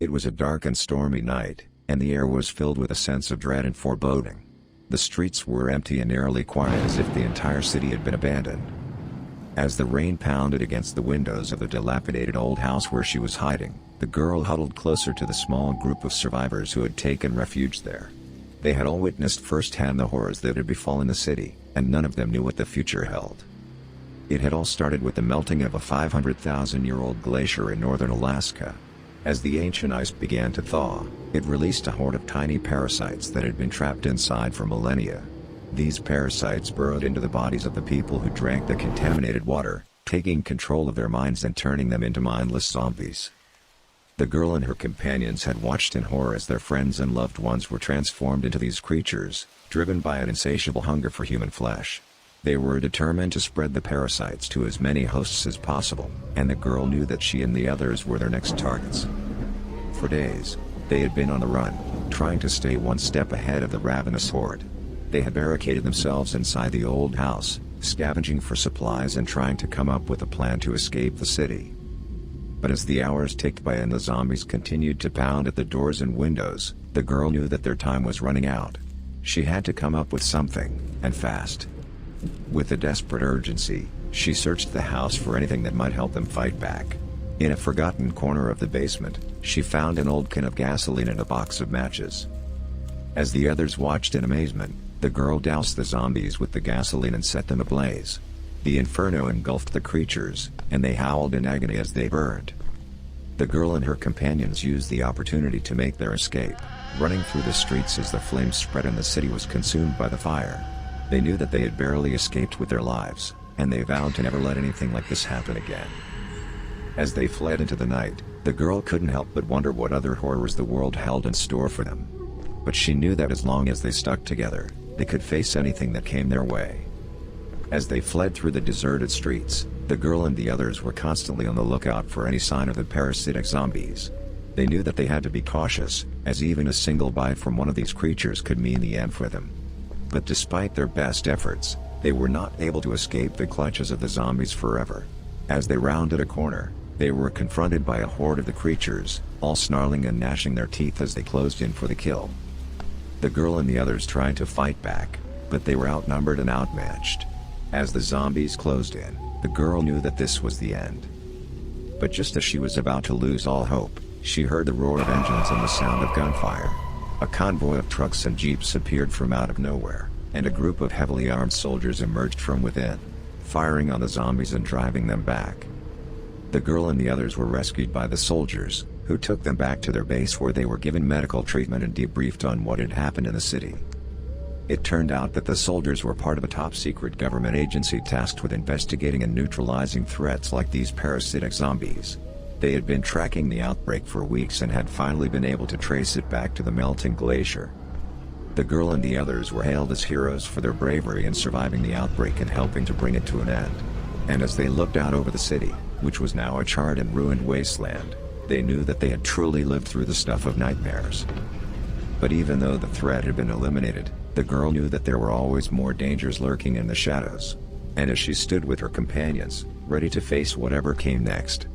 It was a dark and stormy night, and the air was filled with a sense of dread and foreboding. The streets were empty and eerily quiet, as if the entire city had been abandoned. As the rain pounded against the windows of the dilapidated old house where she was hiding, the girl huddled closer to the small group of survivors who had taken refuge there. They had all witnessed firsthand the horrors that had befallen the city, and none of them knew what the future held. It had all started with the melting of a 500,000-year-old glacier in northern Alaska. As the ancient ice began to thaw, it released a horde of tiny parasites that had been trapped inside for millennia. These parasites burrowed into the bodies of the people who drank the contaminated water, taking control of their minds and turning them into mindless zombies. The girl and her companions had watched in horror as their friends and loved ones were transformed into these creatures, driven by an insatiable hunger for human flesh. They were determined to spread the parasites to as many hosts as possible, and the girl knew that she and the others were their next targets. For days, they had been on the run, trying to stay one step ahead of the ravenous horde. They had barricaded themselves inside the old house, scavenging for supplies and trying to come up with a plan to escape the city. But as the hours ticked by and the zombies continued to pound at the doors and windows, the girl knew that their time was running out. She had to come up with something, and fast. With a desperate urgency, she searched the house for anything that might help them fight back. In a forgotten corner of the basement, she found an old can of gasoline and a box of matches. As the others watched in amazement, the girl doused the zombies with the gasoline and set them ablaze. The inferno engulfed the creatures, and they howled in agony as they burned. The girl and her companions used the opportunity to make their escape, running through the streets as the flames spread and the city was consumed by the fire. They knew that they had barely escaped with their lives, and they vowed to never let anything like this happen again. As they fled into the night, the girl couldn't help but wonder what other horrors the world held in store for them. But she knew that as long as they stuck together, they could face anything that came their way. As they fled through the deserted streets, the girl and the others were constantly on the lookout for any sign of the parasitic zombies. They knew that they had to be cautious, as even a single bite from one of these creatures could mean the end for them. But despite their best efforts, they were not able to escape the clutches of the zombies forever. As they rounded a corner, they were confronted by a horde of the creatures, all snarling and gnashing their teeth as they closed in for the kill. The girl and the others tried to fight back, but they were outnumbered and outmatched. As the zombies closed in, the girl knew that this was the end. But just as she was about to lose all hope, she heard the roar of engines and the sound of gunfire. A convoy of trucks and jeeps appeared from out of nowhere, and a group of heavily armed soldiers emerged from within, firing on the zombies and driving them back. The girl and the others were rescued by the soldiers, who took them back to their base where they were given medical treatment and debriefed on what had happened in the city. It turned out that the soldiers were part of a top-secret government agency tasked with investigating and neutralizing threats like these parasitic zombies. They had been tracking the outbreak for weeks and had finally been able to trace it back to the melting glacier. The girl and the others were hailed as heroes for their bravery in surviving the outbreak and helping to bring it to an end. And as they looked out over the city, which was now a charred and ruined wasteland, they knew that they had truly lived through the stuff of nightmares. But even though the threat had been eliminated, the girl knew that there were always more dangers lurking in the shadows. And as she stood with her companions, ready to face whatever came next,